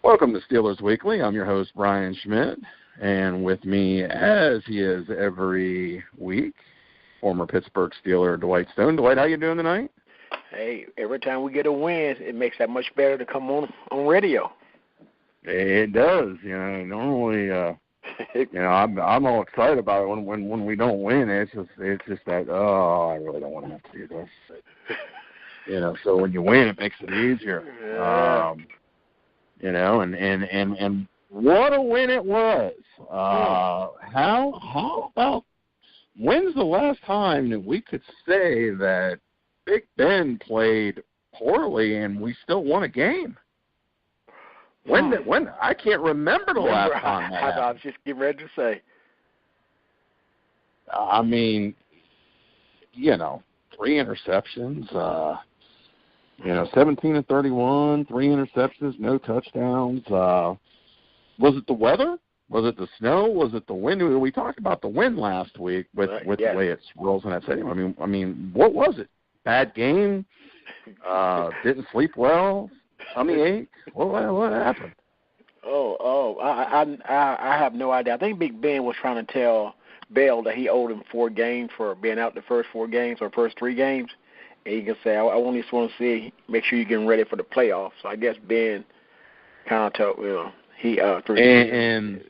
Welcome to Steelers Weekly. I'm your host, Brian Schmidt, and with me, as he is every week, former Pittsburgh Steeler Dwight Stone. Dwight, how you doing tonight? Hey, every time we get a win, it makes that much better to come on radio. It does. Normally, I'm all excited about it when we don't win. It's just that, I really don't want to have to do this. So when you win, it makes it easier. Yeah. And what a win it was. How about, when's the last time that we could say that Big Ben played poorly and we still won a game? When I can't remember the last time that happened. I was just getting ready to say. 3 interceptions, 17-31, 3 interceptions, no touchdowns. Was it the weather? Was it the snow? Was it the wind? We talked about the wind last week with yes. the way it rolls in that stadium. I mean, what was it? Bad game? Didn't sleep well? Tummy ache? What happened? I have no idea. I think Big Ben was trying to tell Bell that he owed him 4 games for being out the first 4 games or first 3 games. And you can say, I only just want to see, make sure you're getting ready for the playoffs. So I guess Ben kind of told, he and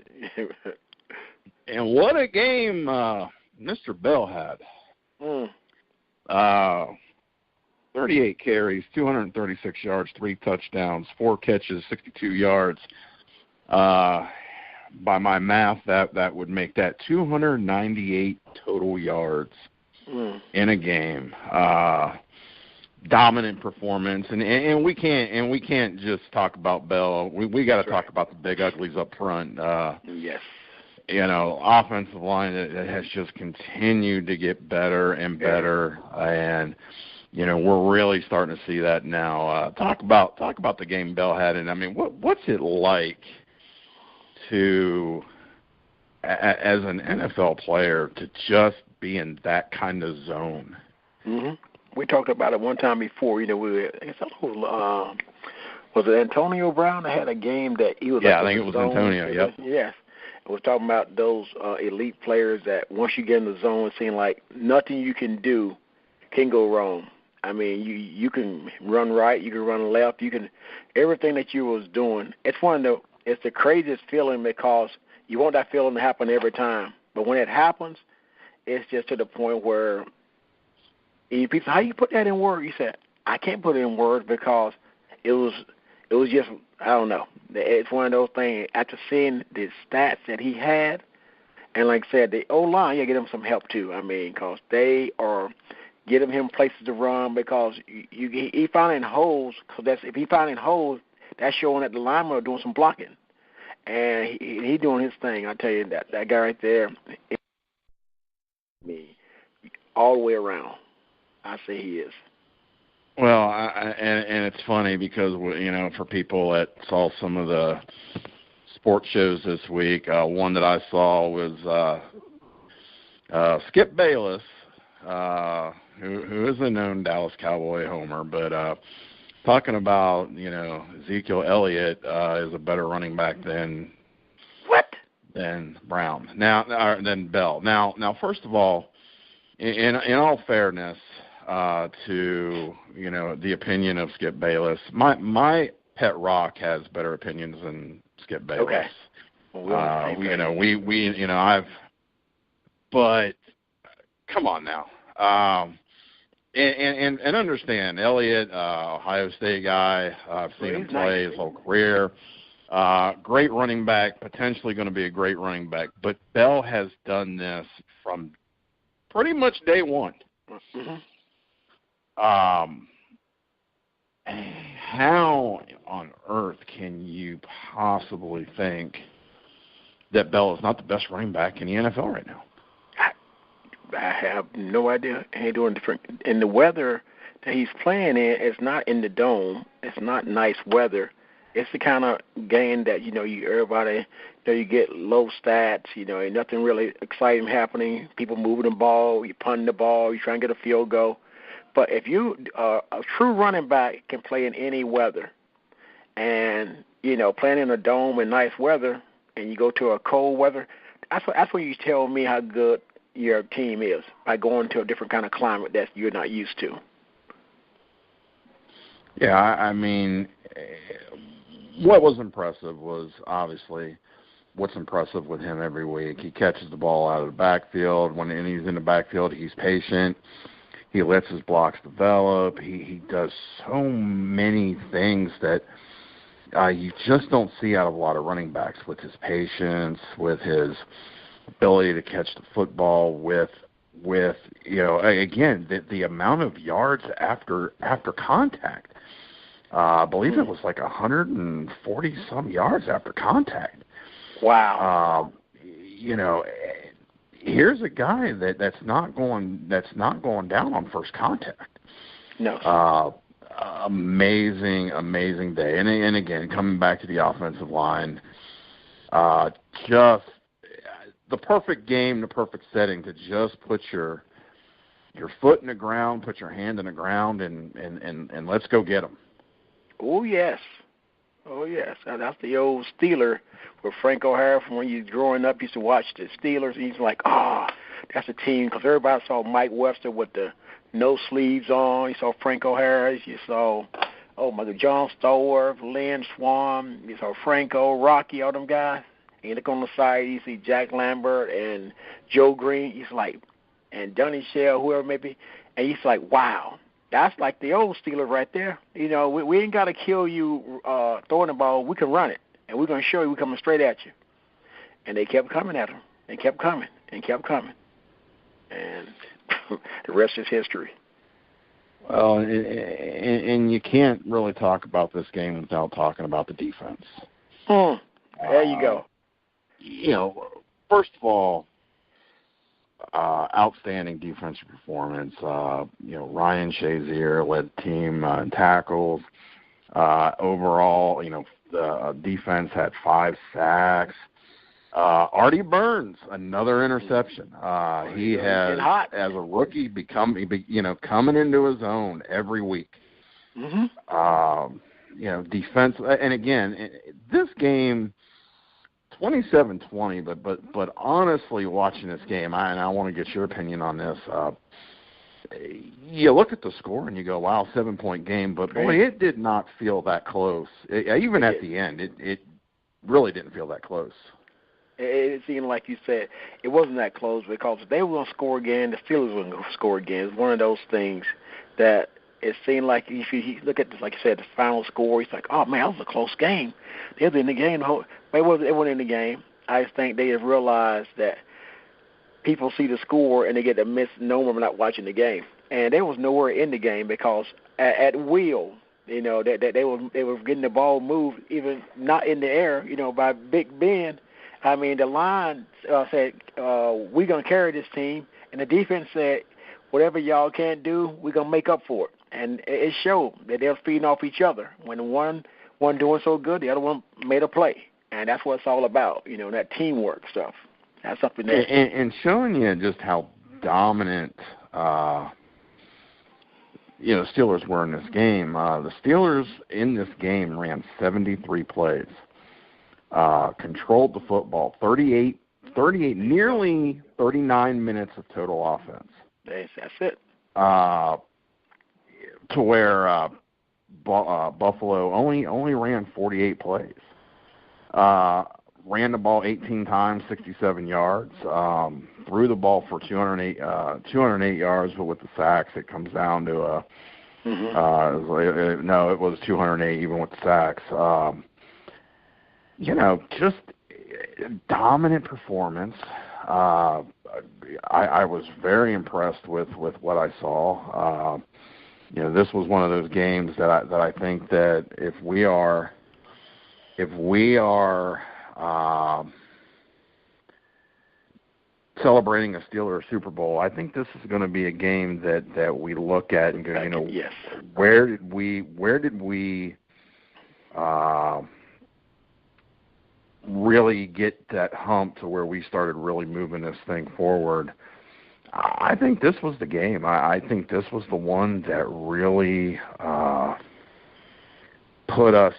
what a game Mr. Bell had. 38 carries, 236 yards, 3 touchdowns, 4 catches, 62 yards. By my math, that would make that 298 total yards in a game. Dominant performance, and we can't just talk about Bell. We got to talk about the big uglies up front. Yes. Offensive line that has just continued to get better and better, and we're really starting to see that now. Talk about the game Bell had, and I mean, what's it like to, as an NFL player, to just be in that kind of zone? Mm-hmm. We talked about it one time before. Was it Antonio Brown that had a game that he was? Yeah, I think it was Antonio. Yep. Yes. We're talking about those elite players that once you get in the zone, it seems like nothing you can do can go wrong. I mean, you can run right, you can run left, you can everything that you was doing. It's the craziest feeling because you want that feeling to happen every time. But when it happens, it's just to the point where people say, how you put that in words? You said, I can't put it in words because it was just, I don't know. It's one of those things. After seeing the stats that he had, and like I said, the O-line, you get him some help too. I mean, because they are getting him places to run because he finding holes. Because if he finding holes, that's showing that the linemen are doing some blocking. And he doing his thing. I tell you, that guy right there, all the way around. I say he is. Well, and it's funny because, for people that saw some of the sports shows this week, one that I saw was Skip Bayless, who is a known Dallas Cowboy homer, but talking about, Ezekiel Elliott is a better running back than Brown. Than Bell. Now, first of all, in all fairness, to the opinion of Skip Bayless, my pet rock has better opinions than Skip Bayless. Okay. But come on now, and understand Elliott, Ohio State guy. I've seen him play his whole career. Great running back, potentially going to be a great running back. But Bell has done this from pretty much day one. Mm-hmm. How on earth can you possibly think that Bell is not the best running back in the NFL right now? I have no idea. He's doing different. And the weather that he's playing in, it's not in the dome. It's not nice weather. It's the kind of game that, everybody, you get low stats, ain't nothing really exciting happening. People moving the ball, you punting the ball, you trying to get a field goal. But if you a true running back can play in any weather, And, playing in a dome in nice weather and you go to a cold weather, that's when you tell me how good your team is, by going to a different kind of climate that you're not used to. Yeah, I mean, what was impressive was obviously what's impressive with him every week. He catches the ball out of the backfield. When he's in the backfield, he's patient. He lets his blocks develop. He does so many things that you just don't see out of a lot of running backs, with his patience, with his ability to catch the football, with again, the amount of yards after contact. I believe it was like 140 some yards after contact. Wow. Here's a guy that's not going down on first contact. No. Amazing day. And again, coming back to the offensive line, just the perfect game, the perfect setting to just put your foot in the ground, put your hand in the ground, and let's go get them. Oh, yes. That's the old Steeler with Frank O'Hara from when you growing up used to watch the Steelers. And he's like, that's a team, because everybody saw Mike Webster with the no sleeves on. You saw Frank O'Hara. You saw, John Stallworth, Lynn Swan. You saw Franco, Rocky, all them guys. And you look on the side, you see Jack Lambert and Joe Green. He's like, and Dunny Shell, whoever may be. And he's like, wow. That's like the old Steeler right there. We ain't got to kill you throwing the ball. We can run it, and we're going to show you we're coming straight at you. And they kept coming at him. They kept coming and kept coming. And the rest is history. Well, and you can't really talk about this game without talking about the defense. There you go. First of all, outstanding defensive performance. Ryan Shazier led the team in tackles. Overall, the defense had 5 sacks. Artie Burns, another interception. He has, as a rookie, coming into his own every week. Mm-hmm. Defense, and again, this game, 27-20, but honestly, watching this game, I want to get your opinion on this. You look at the score and you go, wow, 7-point game, but boy, it did not feel that close. Even at the end, it really didn't feel that close. It seemed like you said it wasn't that close, because if they were going to score again, the Steelers were going to score again. It's one of those things that it seemed like if you look at this, like you said, the final score, it's like, oh, man, that was a close game. They were in the game. They weren't in the game. I just think they have realized that people see the score and they get a misnomer of not watching the game. And there was nowhere in the game, because at will, they were getting the ball moved, even not in the air, by Big Ben. I mean, the line said, we're going to carry this team. And the defense said, whatever y'all can't do, we're going to make up for it. And it showed that they're feeding off each other. When one doing so good, the other one made a play. And that's what it's all about, that teamwork stuff. That's something that... And showing you just how dominant, Steelers were in this game. The Steelers in this game ran 73 plays. Controlled the football, 38, nearly 39 minutes of total offense. That's it. To where Buffalo only ran 48 plays. Ran the ball 18 times, 67 yards. Threw the ball for 208 yards, but with the sacks, it comes down to it was 208 even with the sacks. Just dominant performance. I was very impressed with what I saw. This was one of those games that I think that if we are celebrating a Steelers Super Bowl, I think this is going to be a game that we look at and go, yes. where did we really get that hump to where we started really moving this thing forward? I think this was the game. I think this was the one that really put us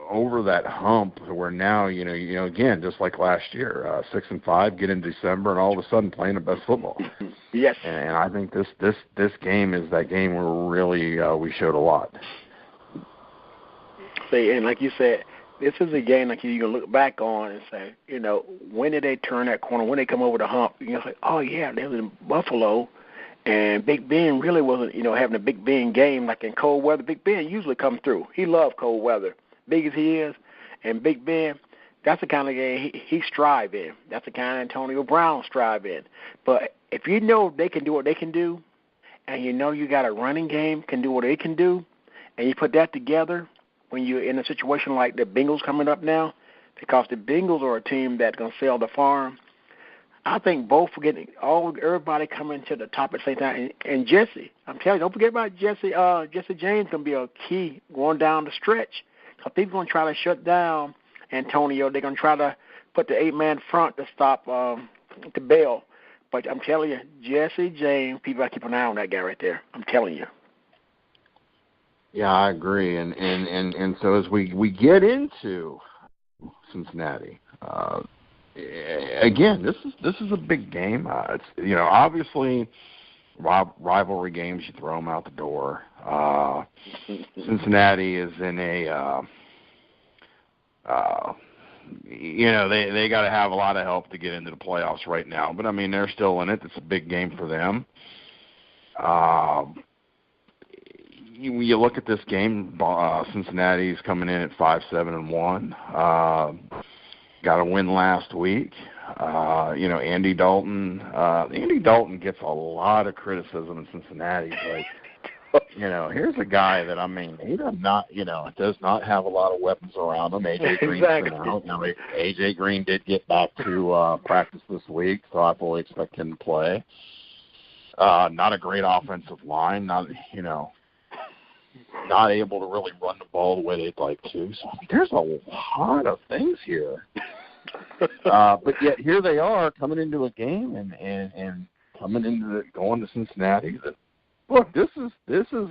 over that hump where now, again, just like last year, 6-5, get in December, and all of a sudden playing the best football. Yes. And I think this game is that game where really we showed a lot. See, and like you said, this is a game like you can look back on and say, when did they turn that corner? When they come over the hump, say, oh yeah, they was in Buffalo, and Big Ben really wasn't, having a Big Ben game like in cold weather. Big Ben usually comes through. He loves cold weather, big as he is, and Big Ben, that's the kind of game he strive in. That's the kind of Antonio Brown strive in. But if you know they can do what they can do, and you got a running game can do what they can do, and you put that together when you're in a situation like the Bengals coming up now, because the Bengals are a team that's going to sell the farm. I think both are getting everybody coming to the top at the same time. And Jesse, I'm telling you, don't forget about Jesse. Jesse James going to be a key going down the stretch. Because people going to try to shut down Antonio. They're going to try to put the 8-man front to stop the Bell. But I'm telling you, Jesse James, people got to keep an eye on that guy right there. I'm telling you. Yeah, I agree, and so as we get into Cincinnati, again, this is a big game. It's obviously rivalry games, you throw them out the door. Cincinnati is in a they got to have a lot of help to get into the playoffs right now, but I mean they're still in it. It's a big game for them. You look at this game, Cincinnati's coming in at 5-7-1. Got a win last week. Andy Dalton. Andy Dalton gets a lot of criticism in Cincinnati, but here's a guy that he does not have a lot of weapons around him. AJ Green's been out. Now AJ Green did get back to practice this week, so I fully expect him to play. Not a great offensive line. Not able to really run the ball the way they'd like to. So there's a lot of things here. But yet here they are coming into a game and going to Cincinnati. Look, this is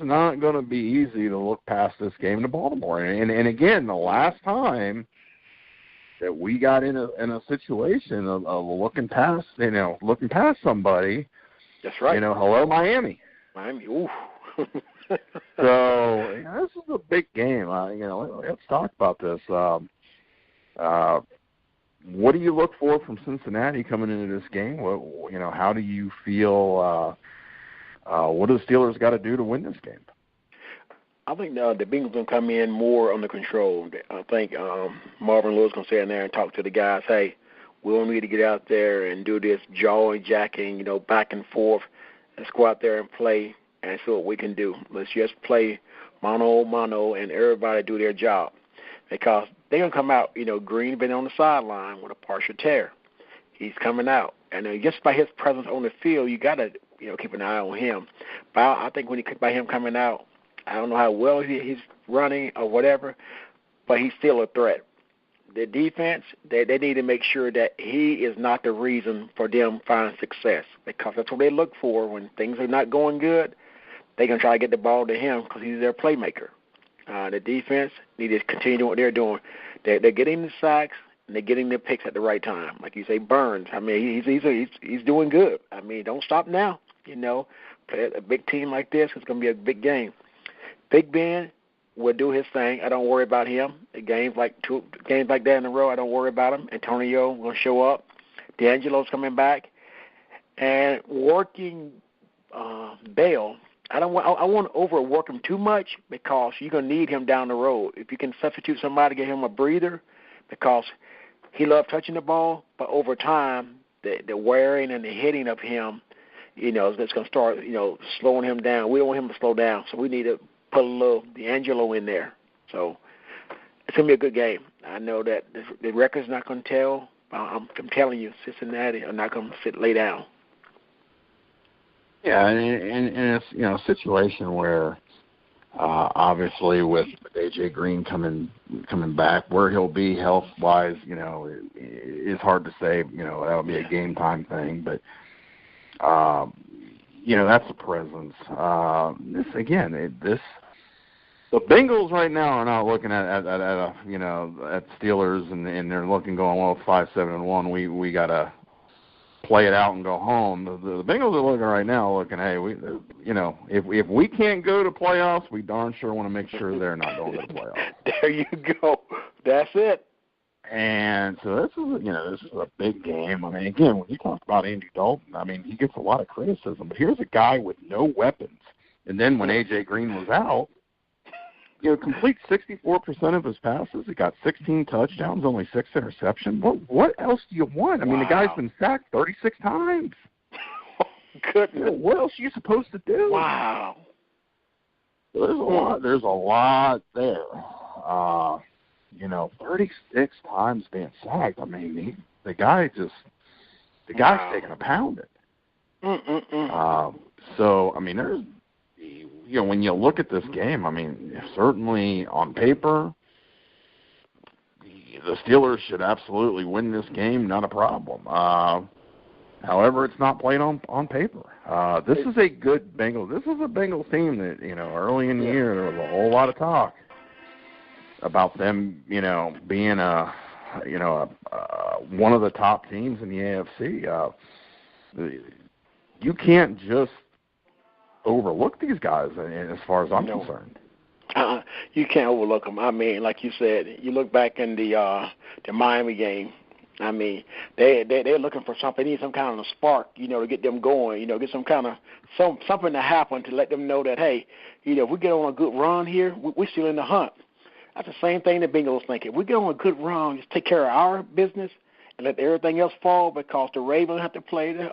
not going to be easy to look past this game to Baltimore. And again, the last time that we got in a situation of looking past somebody. That's right. Hello Miami. Ooh. So this is a big game. Let's talk about this. What do you look for from Cincinnati coming into this game? How do you feel? What do the Steelers got to do to win this game? I think the Bengals going to come in more under control. I think Marvin Lewis going to sit in there and talk to the guys. Hey, we don't need to get out there and do this jaw-jacking, back and forth. Let's go out there and play and see what we can do. Let's just play mano, and everybody do their job. Because they're going to come out, Green been on the sideline with a partial tear. He's coming out. And just by his presence on the field, you got to, keep an eye on him. But I think by him coming out, I don't know how well he's running or whatever, but he's still a threat. The defense, they need to make sure that he is not the reason for them finding success, because that's what they look for when things are not going good. They're going to try to get the ball to him because he's their playmaker. The defense need to continue doing what they're doing. They're getting the sacks and they're getting the picks at the right time. Like you say, Burns. He's doing good. Don't stop now. Play a big team like this, it's going to be a big game. Big Ben will do his thing. I don't worry about him. Games like that in a row, I don't worry about him. Antonio will show up. D'Angelo's coming back, and working Bell. I want to overwork him too much, because you're going to need him down the road. If you can substitute somebody, get him a breather, because he loves touching the ball, but over time, the wearing and the hitting of him, it's going to start, slowing him down. We don't want him to slow down, so we need to put a little D'Angelo in there. So it's going to be a good game. I know that the record's not going to tell. I'm telling you, Cincinnati are not going to lay down. Yeah, and it's a situation where obviously with AJ Green coming back, where he'll be health wise, it's hard to say. That'll be a game time thing, but that's a presence. The The Bengals right now are not looking at Steelers and they're looking going, well, 5-7-1. We gotta play it out and go home. The Bengals are looking right now, hey, if we can't go to playoffs, we darn sure want to make sure they're not going to the playoffs. There you go. That's it. And so this is a big game. I mean, again, when you talk about Andy Dalton, I mean, he gets a lot of criticism, but here's a guy with no weapons. And then when A.J. Green was out, complete 64% of his passes. He got 16 touchdowns, only 6 interceptions. What else do you want? I mean, the guy's been sacked 36 times. Goodness. What else are you supposed to do? Wow. There's a lot there. 36 times being sacked. I mean, the guy's taking a pounding. So, I mean, there's, when you look at this game, I mean, certainly on paper, the Steelers should absolutely win this game, not a problem. However, it's not played on paper. This is a good Bengals. This is a Bengals team that, early in the year, there was a whole lot of talk about them, being one of the top teams in the AFC. You can't just overlook these guys, as far as I'm concerned. You can't overlook them. I mean, like you said, you look back in the Miami game. I mean, they're looking for something. They need some kind of spark, to get them going. Get some kind of something to happen to let them know that, hey, if we get on a good run here, we're still in the hunt. That's the same thing the Bengals think. If we get on a good run, just take care of our business and let everything else fall, because the Ravens have to play the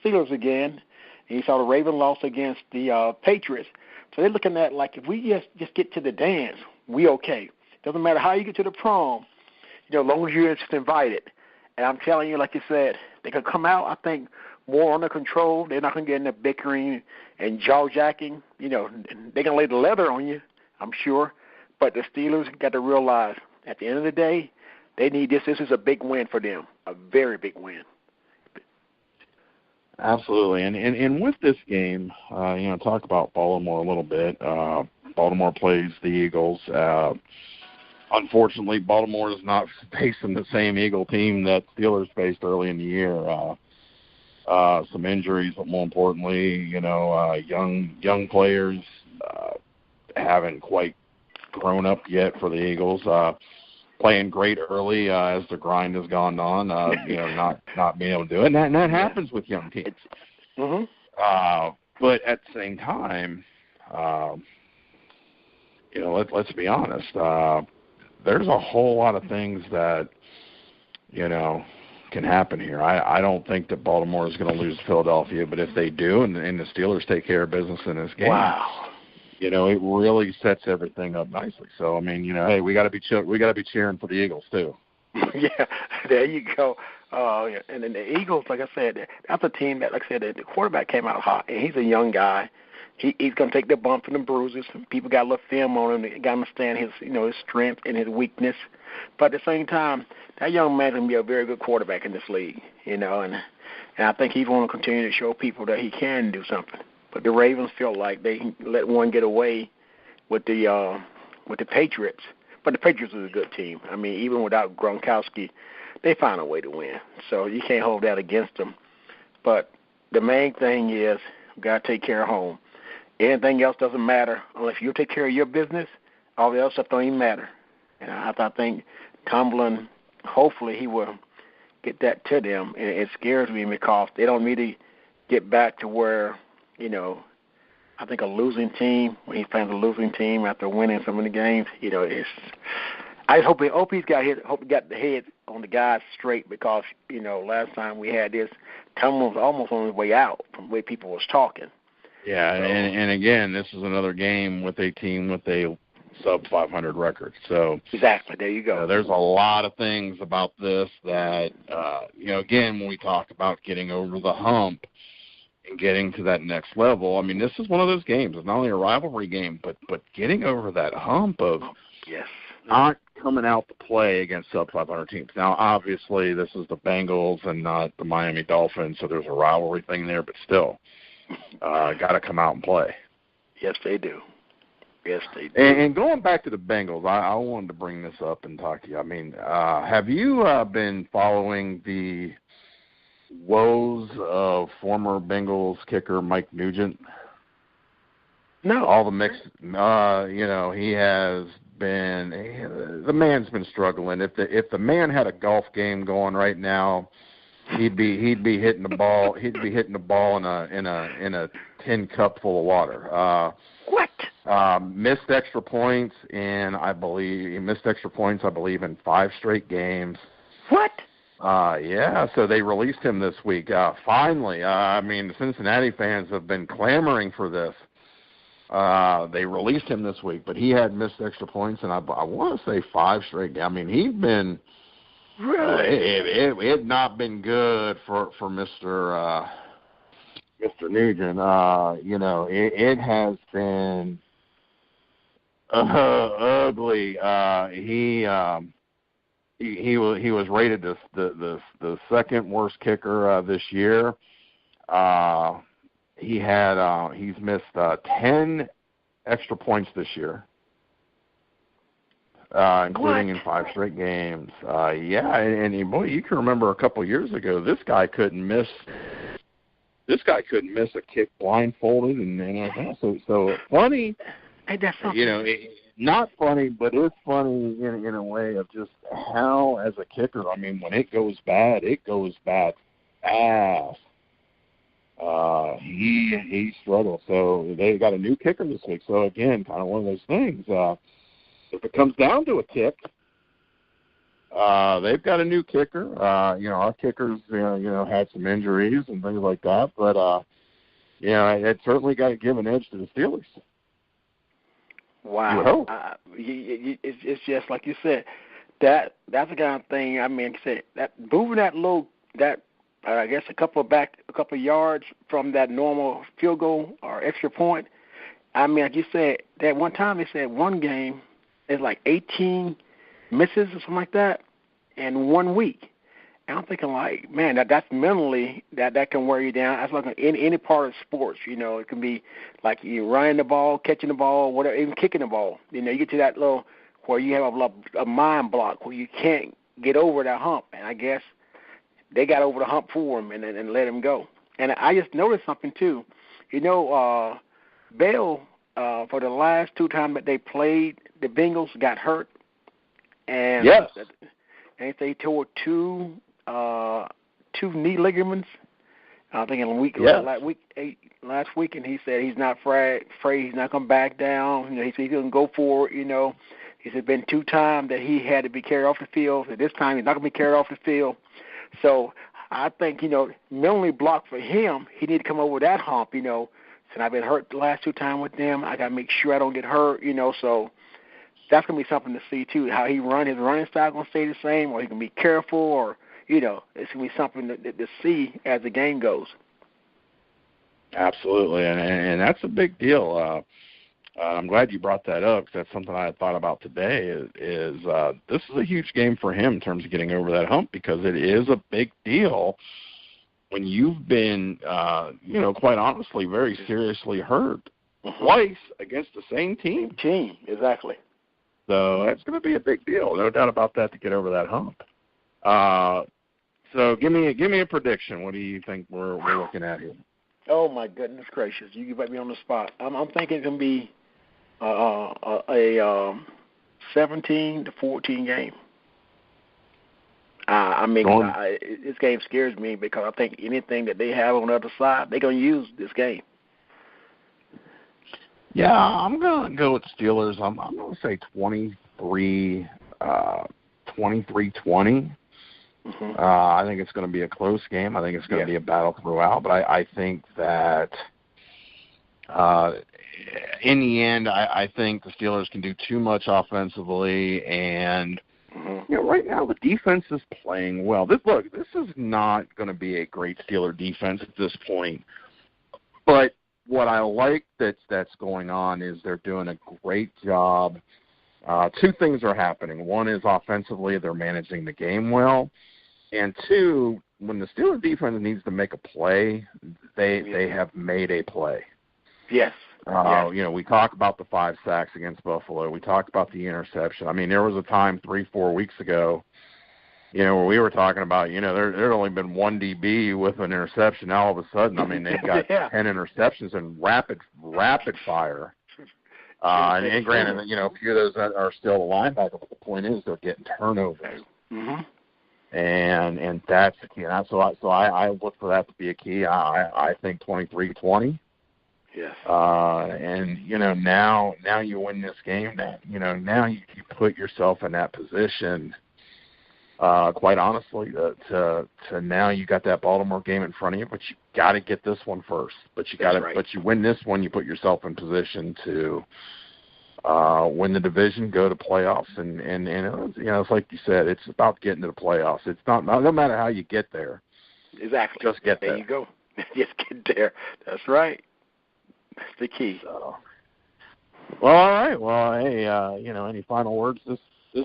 Steelers again. And you saw the Ravens lost against the Patriots. So they're looking at, like, if we just get to the dance, we okay. Doesn't matter how you get to the prom, as long as you're just invited. And I'm telling you, like you said, they could come out, I think, more under control. They're not going to get into bickering and jaw-jacking. They're going to lay the leather on you, I'm sure. But the Steelers got to realize, at the end of the day, they need this. This is a big win for them, a very big win. Absolutely. And with this game, talk about Baltimore a little bit. Baltimore plays the Eagles. Unfortunately, Baltimore is not facing the same Eagle team that Steelers faced early in the year. Some injuries, but more importantly, young players haven't quite grown up yet for the Eagles. Playing great early as the grind has gone on, not being able to do it. And that happens with young teams. But at the same time, let's be honest. There's a whole lot of things that, can happen here. I don't think that Baltimore is going to lose to Philadelphia, but if they do and the Steelers take care of business in this game, it really sets everything up nicely. So, I mean, hey, we got to be cheering for the Eagles too. Yeah, there you go. And then the Eagles, like I said, that's a team that, like I said, the quarterback came out hot, and he's a young guy. He's going to take the bumps and the bruises. People got a little film on him. They got to understand his, his strength and his weakness. But at the same time, that young man can be a very good quarterback in this league, and I think he's going to continue to show people that he can do something. But the Ravens feel like they let one get away with the Patriots. But the Patriots is a good team. I mean, even without Gronkowski, they find a way to win. So you can't hold that against them. But the main thing is we've got to take care of home. Anything else doesn't matter. Unless you take care of your business, all the other stuff don't even matter. And I think Tomlin, hopefully he will get that to them. And it scares me because they don't need to get back to where, I think a losing team, when he's playing a losing team after winning some of the games, I hope he got the head on the guys straight, because, last time we had this, Tomlin was almost on his way out from the way people was talking. Yeah, so, and again, this is another game with a team with a sub-500 record. So exactly, there you go. There's a lot of things about this that, again, when we talk about getting over the hump and getting to that next level, I mean, this is one of those games. It's not only a rivalry game, but getting over that hump of not coming out to play against sub-500 teams. Now, obviously, this is the Bengals and not the Miami Dolphins, so there's a rivalry thing there, but still, got to come out and play. Yes, they do. Yes, they do. And going back to the Bengals, I wanted to bring this up and talk to you. I mean, have you been following the woes of former Bengals kicker Mike Nugent? No. All the mixed, he has been. The man's been struggling. If the man had a golf game going right now, he'd be hitting the ball. He'd be hitting the ball in a tin cup full of water. What? Missed extra points, and I believe in 5 straight games. What? Yeah, so they released him this week. Finally, I mean, the Cincinnati fans have been clamoring for this. They released him this week, but he had missed extra points, and I want to say 5 straight games. I mean, he'd been really. It had not been good for Mr. Nugent. It has been ugly. He was rated the second worst kicker this year. He's missed 10 extra points this year, including in 5 straight games. And boy, you can remember a couple years ago, this guy couldn't miss a kick blindfolded, and so funny. Hey, that's something. Not funny, but it's funny in a way of just how, as a kicker, I mean, when it goes bad fast. He struggled. So they got a new kicker this week. So again, kind of one of those things. If it comes down to a kick, they've got a new kicker. Our kickers, had some injuries and things like that, but it certainly got to give an edge to the Steelers. Wow. It's just like you said. That's the kind of thing. I mean, that moving that low, I guess a couple yards from that normal field goal or extra point. I mean, like you said, that one time they said one game is like 18 misses or something like that in 1 week. And I'm thinking, like, man, that's mentally that can wear you down. That's like in any part of sports. It can be like you running the ball, catching the ball, whatever, even kicking the ball. You get to that little where you have a mind block where you can't get over that hump. And I guess they got over the hump for him and let him go. And I just noticed something too. Bell, for the last 2 times that they played, the Bengals got hurt. And yes. And they tore 2 knee ligaments. I think last week, and he said he's not afraid he's not going to back down. He said he's going to go for it. He said it's been 2 times that he had to be carried off the field. So this time he's not going to be carried off the field. So I think mentally blocked for him. He need to come over that hump. Since I've been hurt the last 2 times with them, I got to make sure I don't get hurt. So that's going to be something to see too. How he run, his running style going to stay the same, or he can be careful, or it's going to be something to see as the game goes. Absolutely, and that's a big deal. I'm glad you brought that up, because that's something I had thought about today. Is this is a huge game for him in terms of getting over that hump, because it is a big deal when you've been, quite honestly, very seriously hurt twice against the same team. Exactly. So that's going to be a big deal, no doubt about that, to get over that hump. So give me a prediction. What do you think we're looking at here? Oh my goodness gracious! You put me on the spot. I'm thinking it's going to be a 17-14 game. This game scares me, because I think anything that they have on the other side, they're going to use this game. Yeah, I'm going to go with Steelers. I'm going to say 23-20. I think it's going to be a close game. I think it's going to be a battle throughout. But I think that in the end, I think the Steelers can do too much offensively. And, right now the defense is playing well. This is not going to be a great Steeler defense at this point. But what I like that's going on is they're doing a great job. 2 things are happening. One is offensively they're managing the game well. And 2, when the Steelers defense needs to make a play, they have made a play. Yes. We talk about the 5 sacks against Buffalo. We talked about the interception. I mean, there was a time 3-4 weeks ago, where we were talking about, there had only been one DB with an interception. Now all of a sudden, I mean, they've got 10 interceptions in rapid fire. And granted, a few of those are still the linebacker, but the point is they're getting turnovers. Mm-hmm. And that's the key. And so I look for that to be a key. I think 23-20. Yes. And now you win this game. Now you put yourself in that position. Quite honestly, to now you got that Baltimore game in front of you, but you got to get this one first. But you win this one, you put yourself in position to win the division, go to playoffs, and it's like you said, it's about getting to the playoffs. It's not no matter how you get there. Exactly. Just get there. There you go. Just get there. That's right. That's the key. So, well, all right. Well, hey, any final words this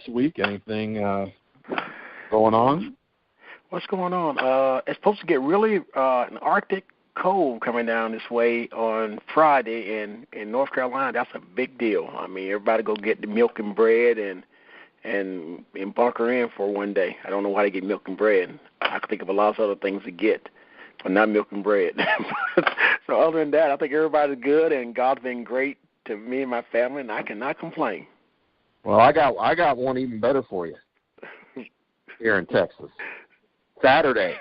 week? Anything going on? What's going on? It's supposed to get really an Arctic cold coming down this way on Friday in North Carolina. That's a big deal. I mean, everybody go get the milk and bread and bunker in for one day. I don't know why they get milk and bread. I could think of a lot of other things to get, but not milk and bread. So other than that, I think everybody's good, and God's been great to me and my family, and I cannot complain. Well, I got one even better for you here in Texas. Saturday,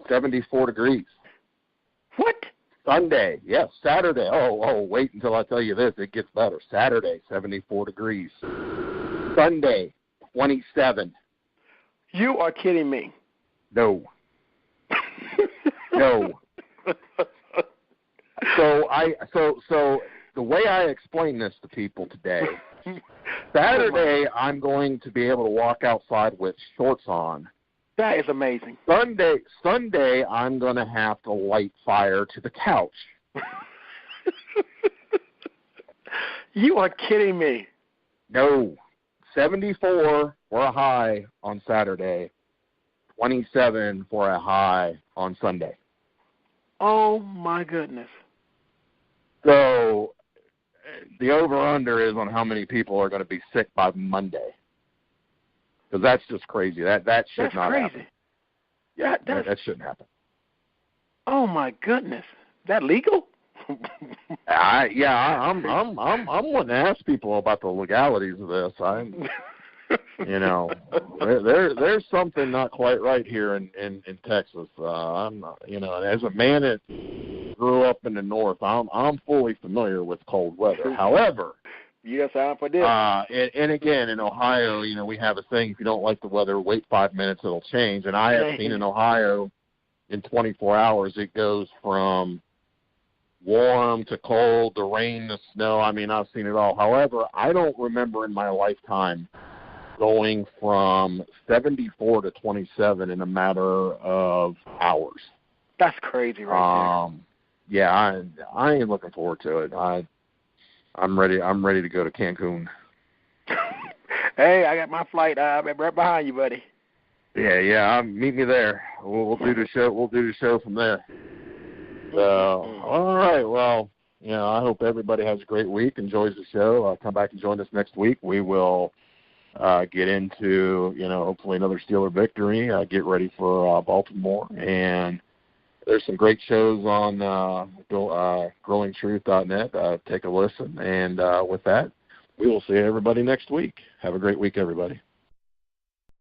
74 degrees. What? Sunday, yes, Saturday. Oh, wait until I tell you this. It gets better. Saturday, 74 degrees. Sunday, 27. You are kidding me. No. No. So the way I explain this to people today, Saturday I'm going to be able to walk outside with shorts on. That is amazing. Sunday I'm going to have to light fire to the couch. You are kidding me. No. 74 for a high on Saturday, 27 for a high on Sunday. Oh, my goodness. So the over-under is on how many people are going to be sick by Monday. Because that's just crazy. That should not crazy. happen. Yeah, that shouldn't happen. Oh, my goodness. Is that legal? I'm wanting to ask people about the legalities of this. There's something not quite right here in Texas. As a man that grew up in the north, I'm fully familiar with cold weather. However, you got time for this? And again, in Ohio, we have a thing: if you don't like the weather, wait 5 minutes, it'll change. And I have seen in Ohio, in 24 hours, it goes from warm to cold, to rain to snow. I mean, I've seen it all. However, I don't remember in my lifetime going from 74 to 27 in a matter of hours. That's crazy right there. Yeah, I ain't looking forward to it. I'm ready to go to Cancun. Hey, I got my flight right behind you, buddy. Yeah. Meet me there. We'll do the show. We'll do the show from there. So, all right. Well, I hope everybody has a great week, enjoys the show. Come back and join us next week. We will get into, hopefully another Steeler victory. Get ready for Baltimore. And there's some great shows on growingtruth.net. Take a listen. And with that, we will see everybody next week. Have a great week, everybody.